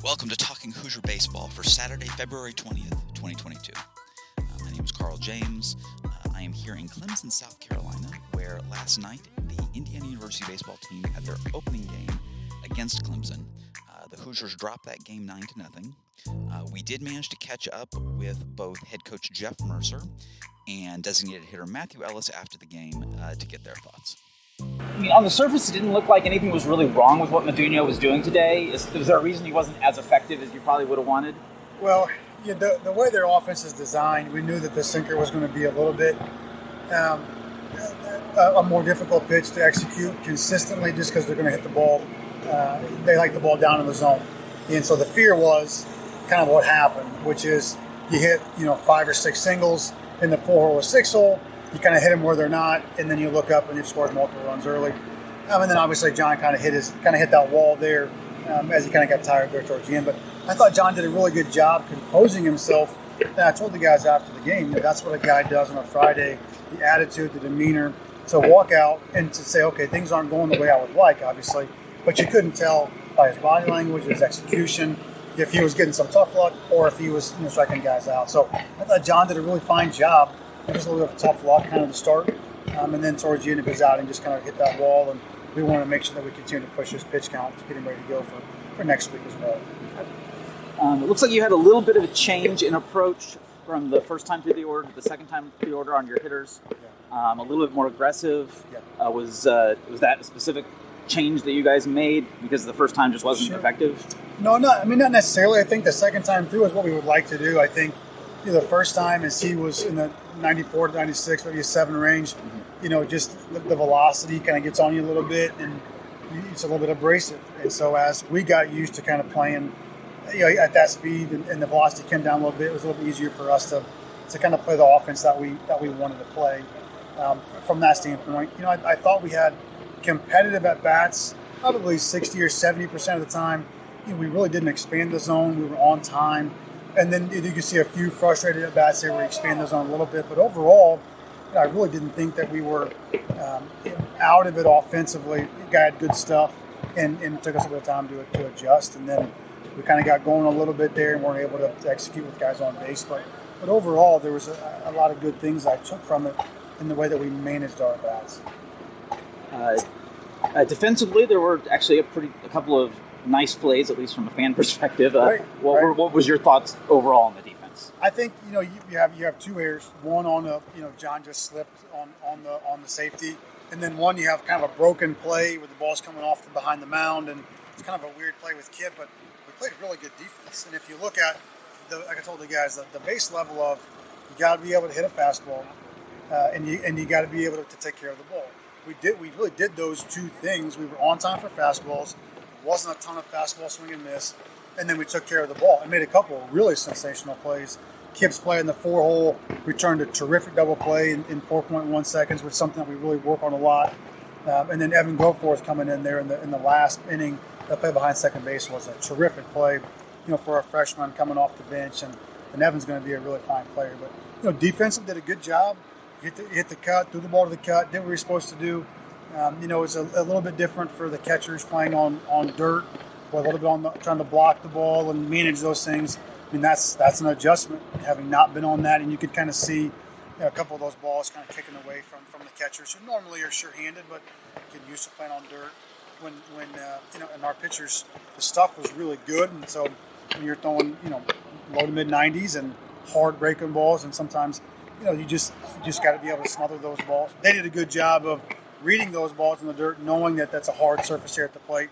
Welcome to Talking Hoosier Baseball for Saturday, February 20th, 2022. My name is Carl James. I am here in Clemson, South Carolina, where last night the Indiana University baseball team had their opening game against Clemson. The Hoosiers dropped that game 9-0. We did manage to catch up with both head coach Jeff Mercer and designated hitter Matthew Ellis after the game to get their thoughts. I mean, on the surface, it didn't look like anything was really wrong with what Matthew was doing today. Is there a reason he wasn't as effective as you probably would have wanted? Well, yeah, the way their offense is designed, we knew that the sinker was going to be a little bit a more difficult pitch to execute consistently just because they're going to hit the ball. They like the ball down in the zone. And so the fear was kind of what happened, which is you hit 5 or 6 singles in the 4-hole or 6-hole. You kind of hit them where they're not, and then you look up and you've scored multiple runs early. And then obviously John kind of hit that wall there as he kind of got tired there towards the end. But I thought John did a really good job composing himself. And I told the guys after the game that that's what a guy does on a Friday, the attitude, the demeanor, to walk out and to say, okay, things aren't going the way I would like, obviously. But you couldn't tell by his body language, his execution, if he was getting some tough luck or if he was striking guys out. So I thought John did a really fine job. Just a little bit of tough luck kind of to start. And then towards the end of his outing, just kind of hit that wall. And we want to make sure that we continue to push his pitch count to get him ready to go for next week as well. It looks like you had a little bit of a change in approach from the first time through the order to the second time through the order on your hitters. Yeah. A little bit more aggressive. Yeah. Was that a specific change that you guys made because the first time just wasn't effective? No, not necessarily. I think the second time through is what we would like to do. I think the first time as he was in the 94 to 96, maybe a 7 range, just the velocity kind of gets on you a little bit and it's a little bit abrasive. And so as we got used to kind of playing at that speed and the velocity came down a little bit, it was a little bit easier for us to kind of play the offense that we wanted to play from that standpoint. I thought we had competitive at-bats probably 60 or 70% of the time. We really didn't expand the zone. We were on time. And then you can see a few frustrated at-bats there where we expand the zone a little bit. But overall, I really didn't think that we were out of it offensively. The guy had good stuff, and it took us a little time to adjust. And then we kind of got going a little bit there and weren't able to execute with guys on base. But overall, there was a lot of good things I took from it in the way that we managed our at-bats. Defensively, there were actually a couple of nice plays, at least from a fan perspective. What was your thoughts overall on the defense? I think you have 2 errors. One on John just slipped on the safety, and then one you have kind of a broken play where the ball's coming off from behind the mound, and it's kind of a weird play with Kip, but we played really good defense. And if you look at like I told the guys, the base level of you got to be able to hit a fastball, and you got to be able to take care of the ball. We really did those 2 things. We were on time for fastballs. Wasn't a ton of fastball swing and miss, and then we took care of the ball and made a couple of really sensational plays. Kip's play in the 4-hole returned a terrific double play in 4.1 seconds, which is something that we really work on a lot. And then Evan Goforth coming in there in the last inning, that play behind second base was a terrific play, for a freshman coming off the bench, and Evan's going to be a really fine player. But defensive did a good job. Hit the cut, threw the ball to the cut, did what we were supposed to do. It's a little bit different for the catchers playing on dirt, or a little bit trying to block the ball and manage those things. I mean, that's an adjustment, having not been on that, and you could kind of see a couple of those balls kind of kicking away from the catchers who normally are sure-handed, but get used to playing on dirt. When and our pitchers, the stuff was really good, and so when you're throwing low to mid 90s and hard breaking balls, and sometimes you just got to be able to smother those balls. They did a good job of reading those balls in the dirt, knowing that that's a hard surface here at the plate,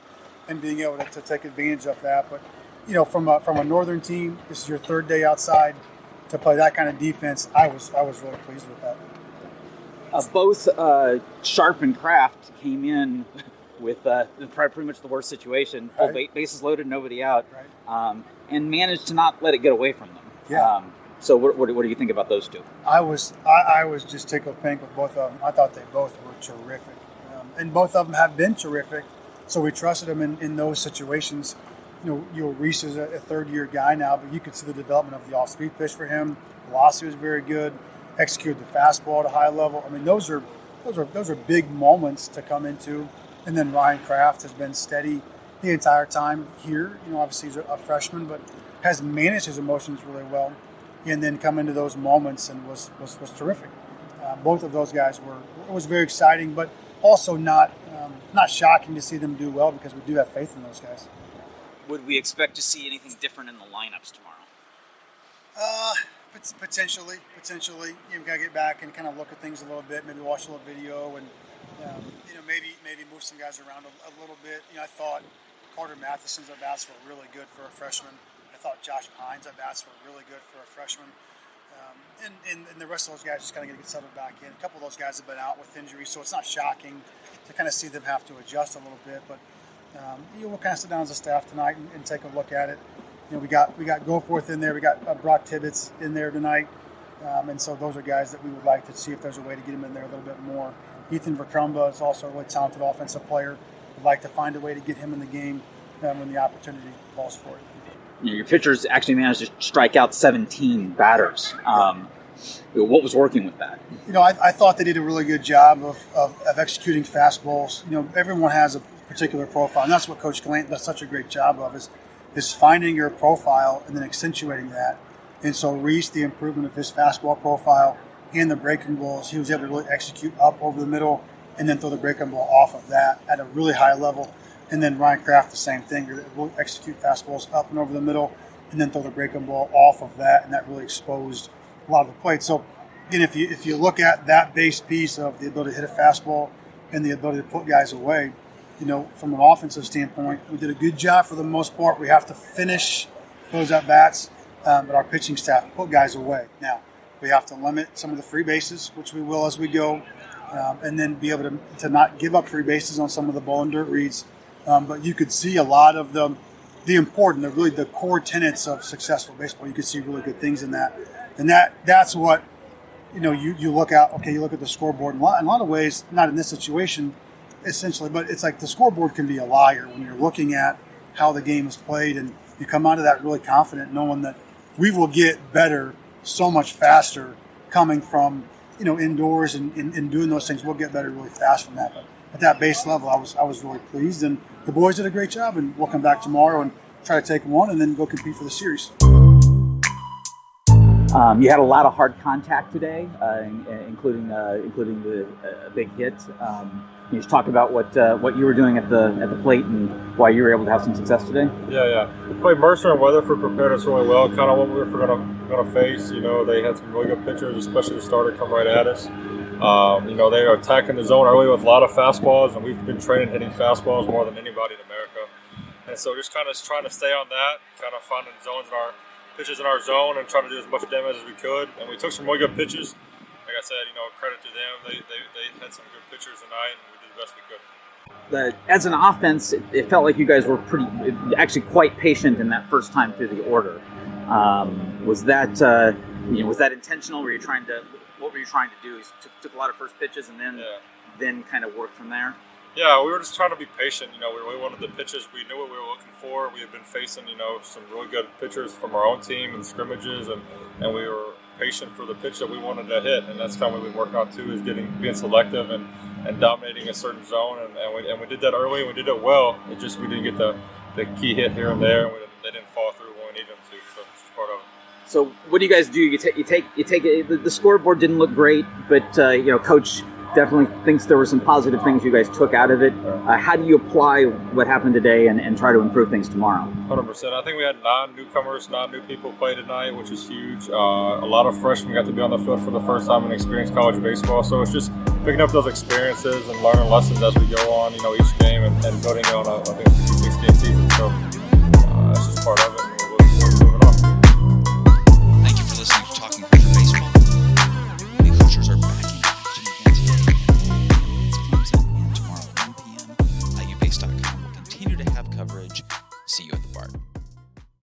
and being able to take advantage of that. But from a northern team, this is your 3rd day outside to play that kind of defense. I was really pleased with that. Both Sharp and Kraft came in with pretty much the worst situation, full bases loaded, nobody out, and managed to not let it get away from them. Yeah. So what do you think about those 2? I was just tickled pink with both of them. I thought they both were terrific, and both of them have been terrific. So we trusted them in those situations. Reese is a 3rd-year guy now, but you could see the development of the off-speed pitch for him. Velocity was very good. Executed the fastball at a high level. I mean, those are big moments to come into. And then Ryan Kraft has been steady. the entire time here. Obviously he's a freshman, but has managed his emotions really well, and then come into those moments and was terrific. Both of those guys was very exciting, but also not shocking to see them do well, because we do have faith in those guys. Would we expect to see anything different in the lineups tomorrow? Potentially. We gotta get back and kind of look at things a little bit. Maybe watch a little video and maybe move some guys around a little bit. I thought Carter Matheson's at bats were really good for a freshman. I thought Josh Pine's at bats were really good for a freshman. And the rest of those guys just kind of get settled back in. A couple of those guys have been out with injuries, so it's not shocking to kind of see them have to adjust a little bit. But we'll kind of sit down as a staff tonight and take a look at it. We got Goforth in there. We got Brock Tibbetts in there tonight. And so those are guys that we would like to see if there's a way to get him in there a little bit more. Ethan Verkrumba is also a really talented offensive player. We'd like to find a way to get him in the game when the opportunity calls for it. Your pitchers actually managed to strike out 17 batters. What was working with that? I thought they did a really good job of executing fastballs. Everyone has a particular profile, and that's what Coach Glant does such a great job of, is finding your profile and then accentuating that. And so Reese, the improvement of his fastball profile and the breaking balls, he was able to really execute up over the middle and then throw the breaking ball off of that at a really high level. And then Ryan Kraft, the same thing. We'll execute fastballs up and over the middle and then throw the breaking ball off of that, and that really exposed a lot of the plate. So, again, if you look at that base piece of the ability to hit a fastball and the ability to put guys away, from an offensive standpoint, we did a good job for the most part. We have to finish those at-bats, but our pitching staff put guys away. Now, we have to limit some of the free bases, which we will as we go, and then be able to not give up free bases on some of the ball and dirt reads. But you could see a lot of the really the core tenets of successful baseball. You could see really good things in that, and that's what you look at. Okay, you look at the scoreboard in a lot of ways. Not in this situation, essentially, but it's like the scoreboard can be a liar when you're looking at how the game is played, and you come out of that really confident, knowing that we will get better so much faster coming from indoors and doing those things. We'll get better really fast from that. But at that base level, I was really pleased, and the boys did a great job, and we'll come back tomorrow and try to take one and then go compete for the series. You had a lot of hard contact today, including the big hit. Can you just talk about what you were doing at the plate and why you were able to have some success today? Yeah. We played Mercer and Weatherford, prepared us really well. Kind of what we were going to face. They had some really good pitchers, especially the starter come right at us. They are attacking the zone early with a lot of fastballs, and we've been training hitting fastballs more than anybody in America. And so just kind of trying to stay on that, kind of finding zones in our pitches in our zone and trying to do as much damage as we could. And we took some really good pitches. Like I said, credit to them. They had some good pitchers tonight, and we did the best we could. But as an offense, it felt like you guys were actually quite patient in that first time through the order. Was that intentional? What were you trying to do? Took a lot of first pitches and then kind of work from there? Yeah, we were just trying to be patient. We really wanted the pitches. We knew what we were looking for. We had been facing, some really good pitchers from our own team in scrimmages, and we were patient for the pitch that we wanted to hit. And that's kind of what we've been working on too, is being selective and dominating a certain zone. And we did that early, and we did it well. It just we didn't get the key hit here and there, and they didn't fall through when we needed them to. So it's just part of it. So what do you guys do? You take it. The scoreboard didn't look great, but Coach definitely thinks there were some positive things you guys took out of it. How do you apply what happened today and try to improve things tomorrow? 100%. I think we had 9 new people play tonight, which is huge. A lot of freshmen got to be on the field for the first time and experience college baseball. So it's just picking up those experiences and learning lessons as we go on, each game and building on a 56-game season. So